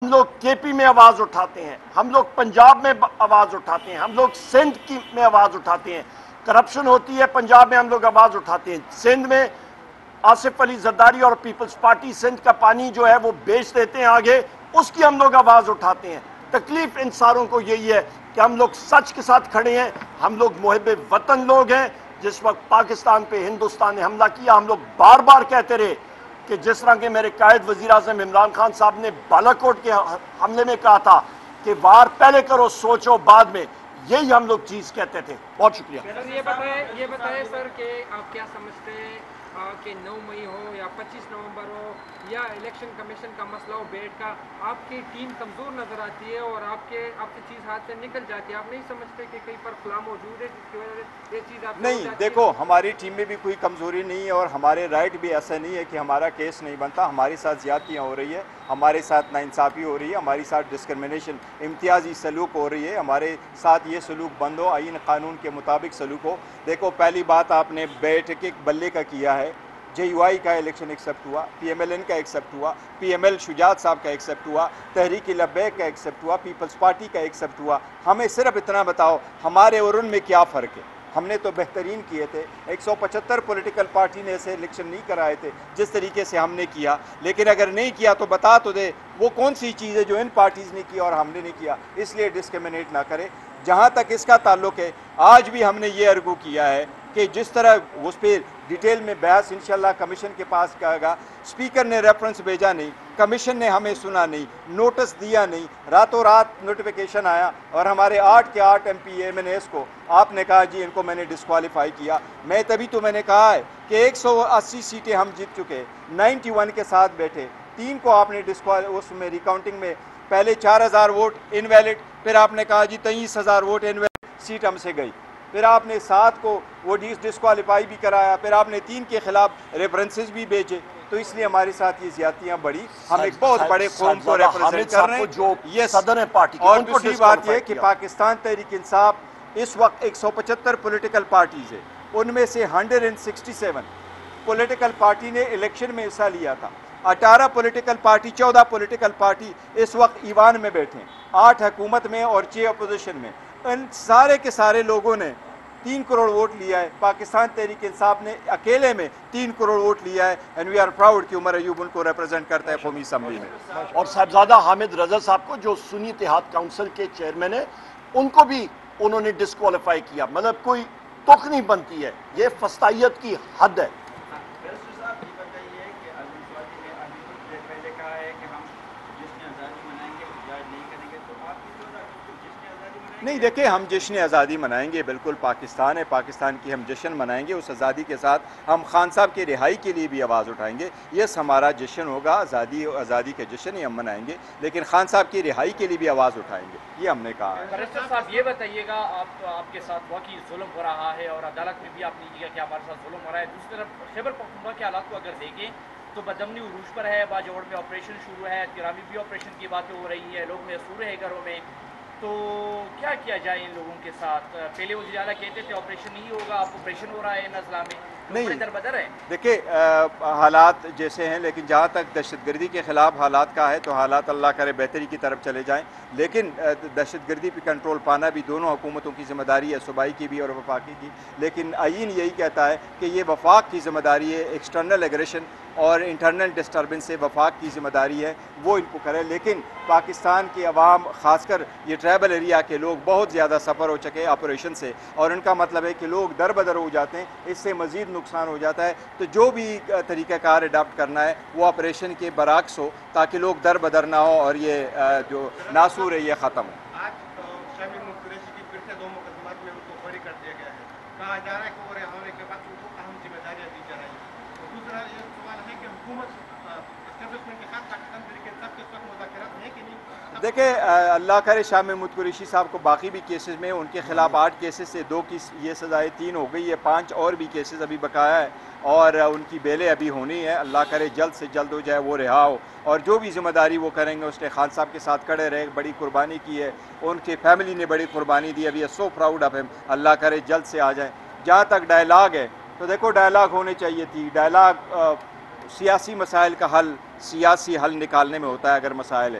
ہم لوگ کے پی میں آواز اٹھاتے ہیں، ہم لوگ پنجاب میں آواز اٹھاتے ہیں، ہم لوگ سندھ میں آواز اٹھاتے ہیں۔ کرپشن ہوتی ہے پنجاب میں، ہم لوگ آواز اٹھاتے ہیں۔ سندھ میں آصف علی زرداری اور پیپلز پارٹی سندھ کا پانی جو ہے وہ بیچ دیتے ہیں آگے، اس کی ہم لوگ آواز اٹھاتے ہیں۔ تکلیف ان ساروں کو یہی ہے کہ ہم لوگ سچ کے ساتھ کھڑے ہیں، ہم لوگ محب وطن لوگ ہیں۔ جس وقت پاکستان پہ ہندوستان نے حملہ کیا، ہم لوگ بار بار کہتے رہے کہ جس طرح کے میرے قائد وزیر اعظم عمران خان صاحب نے بالاکوٹ کے حملے میں کہا تھا کہ وار پہلے کرو سوچو بعد میں، یہی ہم لوگ چیز کہتے تھے۔ بہت شکریہ۔ سر یہ بتائیں سر کہ آپ کیا سمجھتے ہیں کہ 9 مئی ہو یا 25 نومبر ہو یا الیکشن کمیشن کا مسئلہ ہو بیٹ کا، آپ کی ٹیم کمزور نظر آتی ہے اور آپ کی چیز ہاتھ سے نکل جاتی ہے، آپ نہیں سمجھتے کہ کہیں پر خلا موجود ہے جس کی وجہ سے یہ چیز آپ نہیں، دیکھو ہماری ٹیم میں بھی کوئی کمزوری نہیں ہے اور ہمارے رائٹ بھی ایسا نہیں ہے کہ ہمارا کیس نہیں بنتا۔ ہمارے ساتھ زیادتیاں ہو رہی ہے، ہمارے ساتھ ناانصافی ہو رہی ہے، ہمارے ساتھ ڈسکرمنیشن امتیازی سلوک ہو رہی ہے، ہمارے ساتھ یہ سلوک بند ہو، آئین قانون کے مطابق سلوک ہو۔ دیکھو پہلی بات آپ نے بیٹھ کے بلے کا کیا ہے، جے یو آئی کا الیکشن ایکسیپٹ ہوا، پی ایم ایل این کا ایکسیپٹ ہوا، پی ایم ایل شجاعت صاحب کا ایکسیپٹ ہوا، تحریک لبیک کا ایکسیپٹ ہوا، پیپلز پارٹی کا ایکسیپٹ ہوا۔ ہمیں صرف اتنا بتاؤ ہمارے اور ان میں کیا فرق ہے؟ ہم نے تو بہترین کیے تھے۔ 175 پولیٹیکل پارٹی نے ایسے الیکشن نہیں کرائے تھے جس طریقے سے ہم نے کیا، لیکن اگر نہیں کیا تو بتا تو دے وہ کون سی چیز ہے جو ان پارٹیز نے کیا اور ہم نے نہیں کیا، اس لیے ڈسکرمنیٹ نہ کرے۔ جہاں تک اس کا تعلق ہے، آج بھی ہم نے یہ ارگو کیا ہے کہ جس طرح اس پہ ڈیٹیل میں بحث انشاءاللہ کمیشن کے پاس کہے گا، اسپیکر نے ریفرنس بھیجا نہیں، کمیشن نے ہمیں سنا نہیں، نوٹس دیا نہیں، راتوں رات نوٹیفیکیشن آیا اور ہمارے 8 کے 8 M P M N S کو آپ نے کہا جی ان کو میں نے ڈسکوالیفائی کیا۔ میں تبھی تو میں نے کہا ہے کہ 180 سیٹیں ہم جیت چکے، 91 کے ساتھ بیٹھے، 3 کو آپ نے اس میں ریکاؤنٹنگ میں پہلے 4000 ووٹ انویلڈ، پھر آپ نے کہا جی 23,000 ووٹ انویلڈ، سیٹ ہم سے گئی، پھر آپ نے 7 کو وہ ڈسکوالیفائی بھی کرایا، پھر آپ نے 3 کے خلاف ریفرنسز بھی بھیجے۔ تو اس لیے ہمارے ساتھ یہ زیادتیاں بڑی، ہم ایک بہت بڑے قوم کو ریپرزینٹ کر رہے ہیں جو یس۔ صدر ہیں پارٹی کے، اور ان کو دوسری بات یہ کہ disqualify کیا۔ پاکستان تحریک انصاف اس وقت 175 پولیٹیکل پارٹیز ہے، ان میں سے 167 پولیٹیکل پارٹی نے الیکشن میں حصہ لیا تھا، 18 پولیٹیکل پارٹی 14 پولیٹیکل پارٹی اس وقت ایوان میں بیٹھے ہیں، 8 حکومت میں اور 6 اپوزیشن میں۔ ان سارے کے سارے لوگوں نے 3 کروڑ ووٹ لیا ہے، پاکستان تحریک انصاف نے اکیلے میں 3 کروڑ ووٹ لیا ہے، اینڈ وی آر پراؤڈ کہ عمر ایوب ان کو ریپرزینٹ کرتا ہے قومی اسمبلی میں۔ اور صاحبزادہ حامد رضا صاحب کو جو سنی اتحاد کونسل کے چیئرمین ہیں، ان کو بھی انہوں نے ڈسکوالیفائی کیا، مطلب کوئی تخ نہیں بنتی ہے، یہ فسطائیت کی حد ہے۔ نہیں دیکھیں، ہم جشن آزادی منائیں گے، بالکل پاکستان ہے، پاکستان کی ہم جشن منائیں گے، اس آزادی کے ساتھ ہم خان صاحب کی رہائی کے لیے بھی آواز اٹھائیں گے۔ یس، ہمارا جشن ہوگا، آزادی کے جشن ہی ہم منائیں گے، لیکن خان صاحب کی رہائی کے لیے بھی آواز اٹھائیں گے، یہ ہم نے کہا ہے۔ بیرسٹر صاحب یہ بتائیے گا، آپ کے ساتھ واقعی ظلم ہو رہا ہے اور عدالت میں بھی آپ نے کیا کہ ہمارے ساتھ ظلم ہو رہا ہے، دوسری طرف خیبر پختونخوا کے حالات کو اگر دیکھیں تو بدامنی عروج پر ہے، باجوڑ میں آپریشن شروع ہے، ترامی بھی آپریشن کی باتیں ہو رہی ہے، لوگ محصور ہیں گھروں میں، تو کیا جائے ان لوگوں کے ساتھ؟ پہلے وزیر اعلیٰ کہتے تھے آپریشن نہیں ہوگا، اب آپریشن ہو رہا ہے نزلہ میں، بڑے در بدر ہے۔ دیکھیں حالات جیسے ہیں، لیکن جہاں تک دہشت گردی کے خلاف حالات کا ہے تو حالات اللہ کرے بہتری کی طرف چلے جائیں، لیکن دہشت گردی پہ کنٹرول پانا بھی دونوں حکومتوں کی ذمہ داری ہے، صوبائی کی بھی اور وفاقی کی، لیکن آئین یہی کہتا ہے کہ یہ وفاق کی ذمہ داری ہے، ایکسٹرنل ایگریشن اور انٹرنل ڈسٹربنس سے وفاق کی ذمہ داری ہے، وہ ان کو کرے۔ لیکن پاکستان کی عوام، خاص کر یہ ٹرائبل ایریا کے لوگ بہت زیادہ سفر ہو چکے آپریشن سے، اور ان کا مطلب ہے کہ لوگ در بدر ہو جاتے ہیں، اس سے مزید نقصان ہو جاتا ہے، تو جو بھی طریقہ کار اڈاپٹ کرنا ہے وہ آپریشن کے برعکس ہو تاکہ لوگ در بدر نہ ہو اور یہ جو ناسور ہے یہ ختم ہو۔ آج شامی محمود قریشی کی پھر سے 2 مقدمات میں ان کو بری کر دیا گیا ہے، کہا جا رہا ہے کہ وہ حملے کے بعد ان کو اہم ذمہ داریاں دی جا رہی ہیں۔ دوسرا یہ سوال ہے کہ حکومت اسٹیبلشمنٹ کے ساتھ پاکستان تحریک انصاف کے ساتھ مذاکرات ہیں کہ نہیں؟ دیکھیں اللہ کرے شاہ محمود قریشی صاحب کو باقی بھی کیسز میں ان کے خلاف 8 کیسز سے 2 کی یہ سزائیں 3 ہو گئی ہے، 5 اور بھی کیسز ابھی بقایا ہے اور ان کی بیلیں ابھی ہونی ہے، اللہ کرے جلد سے جلد ہو جائے، وہ رہا ہو، اور جو بھی ذمہ داری وہ کریں گے، اس نے خان صاحب کے ساتھ کھڑے رہے، بڑی قربانی کی ہے، ان کی فیملی نے بڑی قربانی دی ہے، we are so proud of ہم، اللہ کرے جلد سے آ جائیں۔ جہاں تک ڈائلاگ ہے تو دیکھو ڈائلاگ ہونی چاہیے تھی، ڈائلاگ سیاسی مسائل کا حل سیاسی حل نکالنے میں ہوتا ہے اگر مسائل ہے،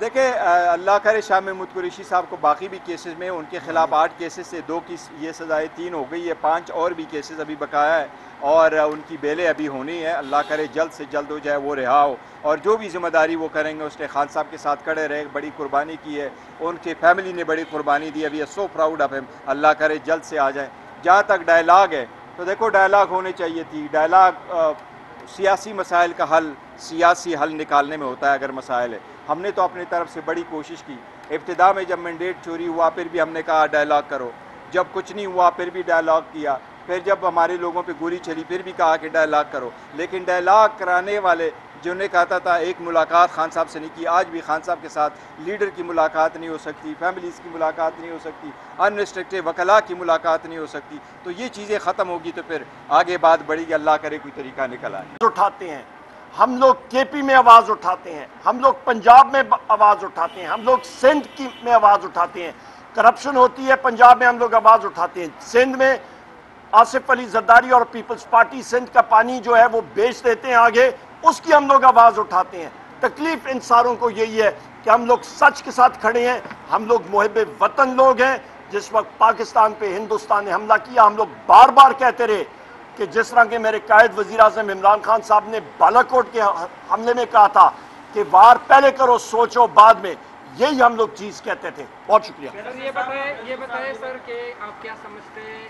دیکھیں اللہ کرے شاہ محمود قریشی صاحب کو باقی بھی کیسز میں ان کے خلاف 8 کیسز سے 2 کی یہ سزائیں 3 ہو گئی ہے، 5 اور بھی کیسز ابھی بقایا ہے اور ان کی بیلیں ابھی ہونی ہے۔ اللہ کرے جلد سے جلد ہو جائے، وہ رہا ہو، اور جو بھی ذمہ داری وہ کریں گے اس نے خان صاحب کے ساتھ کھڑے رہے، بڑی قربانی کی ہے، ان کی فیملی نے بڑی قربانی دی ہے، we are so proud of ہم۔ اللہ کرے جلد سے آ جائیں۔ جہاں تک ڈائلاگ ہے تو دیکھو ڈائلاگ ہونے چاہیے تھی، ڈائلاگ سیاسی مسائل کا حل سیاسی حل نکالنے میں ہوتا ہے اگر مسائل ہے۔ ہم نے تو اپنی طرف سے بڑی کوشش کی، ابتدا میں جب مینڈیٹ چوری ہوا پھر بھی ہم نے کہا ڈائلاگ کرو، جب کچھ نہیں ہوا پھر بھی ڈائلاگ کیا، پھر جب ہمارے لوگوں پہ گولی چلی پھر بھی کہا کہ ڈائلاگ کرو، لیکن ڈائلاگ کرانے والے جنہوں نے کہتا تھا ایک ملاقات خان صاحب سے نہیں کی، آج بھی خان صاحب کے ساتھ لیڈر کی ملاقات نہیں ہو سکتی، فیملیز کی ملاقات نہیں ہو سکتی، ان ریسٹرکٹیڈ وکلاء کی ملاقات نہیں ہو سکتی، تو یہ چیزیں ختم ہوگی تو پھر آگے بات بڑھے گی، اللہ کرے کوئی طریقہ نکل آئے۔ اٹھاتے ہیں ہم لوگ کے پی میں آواز اٹھاتے ہیں، ہم لوگ پنجاب میں آواز اٹھاتے ہیں، ہم لوگ سندھ میں آواز اٹھاتے ہیں، کرپشن ہوتی ہے پنجاب میں ہم لوگ آواز اٹھاتے ہیں، سندھ میں آصف علی زرداری اور پیپلز پارٹی سندھ کا پانی جو ہے وہ بیچ دیتے ہیں آگے، اس کی ہم لوگ آواز اٹھاتے ہیں۔ تکلیف ان ساروں کو یہی ہے کہ ہم لوگ سچ کے ساتھ کھڑے ہیں، ہم لوگ محب وطن لوگ ہیں۔ جس وقت پاکستان پہ ہندوستان نے حملہ کیا ہم لوگ بار بار کہتے رہے کہ جس طرح کہ میرے قائد وزیر اعظم عمران خان صاحب نے بالاکوٹ کے حملے میں کہا تھا کہ وار پہلے کرو سوچو بعد میں، یہی ہم لوگ چیز کہتے تھے۔ بہت شکریہ سر یہ بتائیں سر کہ آپ کیا سمجھتے ہیں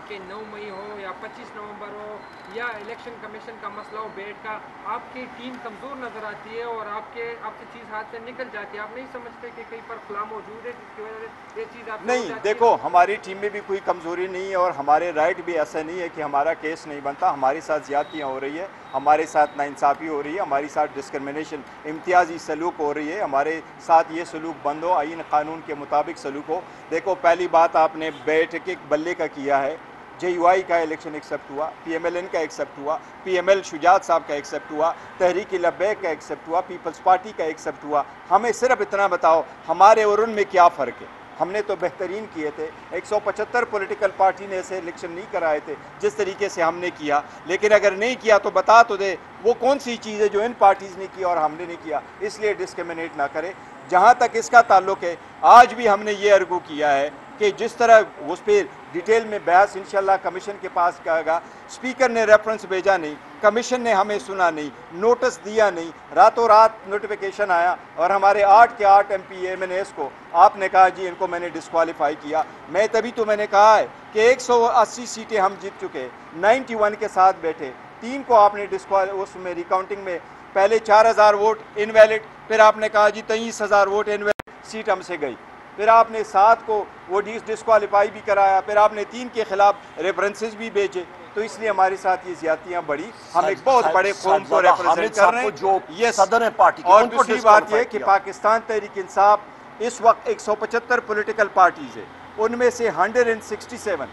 کہ 9 مئی ہو یا 25 نومبر ہو یا الیکشن کمیشن کا مسئلہ ہو بیٹ کا، آپ کی ٹیم کمزور نظر آتی ہے اور آپ سے چیز ہاتھ سے نکل جاتی ہے، آپ نہیں سمجھتے کہ کہیں پر خلا موجود ہے جس کی وجہ سے یہ چیز آپ نہیں، دیکھو ہماری ٹیم میں بھی کوئی کمزوری نہیں ہے اور ہمارے رائٹ بھی ایسا نہیں ہے کہ ہمارا کیس نہیں بنتا، ہمارے ساتھ زیادتیاں ہو رہی ہے، ہمارے ساتھ ناانصافی ہو رہی ہے، ہمارے ساتھ ڈسکرمنیشن امتیازی سلوک ہو رہی ہے، ہمارے ساتھ یہ سلوک بند ہو، آئین قانون کے مطابق سلوک ہو۔ دیکھو پہلی بات آپ نے بیٹھ کے بلے کا کیا ہے، جے یو آئی کا الیکشن ایکسیپٹ ہوا، پی ایم ایل این کا ایکسیپٹ ہوا، پی ایم ایل شجاعت صاحب کا ایکسیپٹ ہوا، تحریک لبیک کا ایکسیپٹ ہوا، پیپلز پارٹی کا ایکسیپٹ ہوا۔ ہمیں صرف اتنا بتاؤ ہمارے اور ان میں کیا فرق ہے؟ ہم نے تو بہترین کیے تھے، 175 پولیٹیکل پارٹی نے ایسے الیکشن نہیں کرائے تھے جس طریقے سے ہم نے کیا، لیکن اگر نہیں کیا تو بتا تو دے وہ کون سی چیز ہے جو ان پارٹیز نے کیا اور ہم نے نہیں کیا، اس لیے ڈسکرمنیٹ نہ کرے۔ جہاں تک اس کا تعلق ہے آج بھی ہم نے یہ ارگو کیا ہے کہ جس طرح اس پہ ڈیٹیل میں بحث انشاءاللہ کمیشن کے پاس کہے گا، اسپیکر نے ریفرنس بھیجا نہیں، کمیشن نے ہمیں سنا نہیں، نوٹس دیا نہیں، راتوں رات نوٹیفیکیشن آیا اور ہمارے 8 کے 8 M P M N S کو آپ نے کہا جی ان کو میں نے ڈسکوالیفائی کیا۔ میں تبھی تو میں نے کہا ہے کہ 180 سیٹیں ہم جیت چکے، 91 کے ساتھ بیٹھے، 3 کو آپ نے اس میں ریکاؤنٹنگ میں پہلے 4000 ووٹ انویلڈ، پھر آپ نے کہا جی 23,000 ووٹ انویلڈ، سیٹ ہم سے گئی، پھر آپ نے 7 کو وہ ڈسکوالیفائی بھی کرایا، پھر آپ نے 3 کے خلاف ریفرنسز بھی بھیجے، تو اس لیے ہمارے ساتھ یہ زیادتیاں بڑی، ہم ایک بہت بڑے قوم کو ریپرزینٹ کر رہے ہیں۔ صدر پارٹی اور دوسری بات یہ کہ پاکستان تحریک انصاف اس وقت 175 پولیٹیکل پارٹیز ہے، ان میں سے 167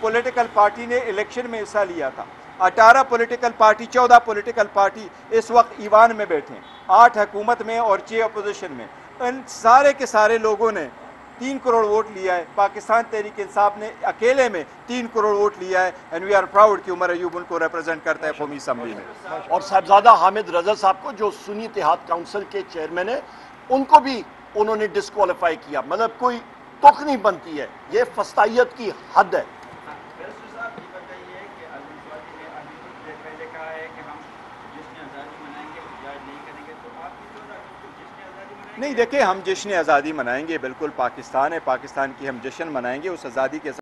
پولیٹیکل پارٹی نے الیکشن میں حصہ لیا تھا، 18 پولیٹیکل پارٹی 14 پولیٹیکل پارٹی اس وقت ایوان میں بیٹھے ہیں، 8 حکومت میں اور 6 اپوزیشن میں، ان سارے کے سارے لوگوں نے 3 کروڑ ووٹ لیا ہے، پاکستان تحریک انصاف نے اکیلے میں 3 کروڑ ووٹ لیا ہے، اینڈ وی آر پراؤڈ کہ عمر ایوب ان کو ریپرزینٹ کرتا ہے قومی اسمبلی میں۔ اور صاحبزادہ حامد رضا صاحب کو جو سنی اتحاد کونسل کے چیئرمین ہیں ان کو بھی انہوں نے ڈسکوالیفائی کیا، مطلب کوئی تخ نہیں بنتی ہے، یہ فسطائیت کی حد ہے۔ نہیں دیکھیں ہم جشن آزادی منائیں گے، بالکل پاکستان ہے، پاکستان کی ہم جشن منائیں گے، اس آزادی کے ساتھ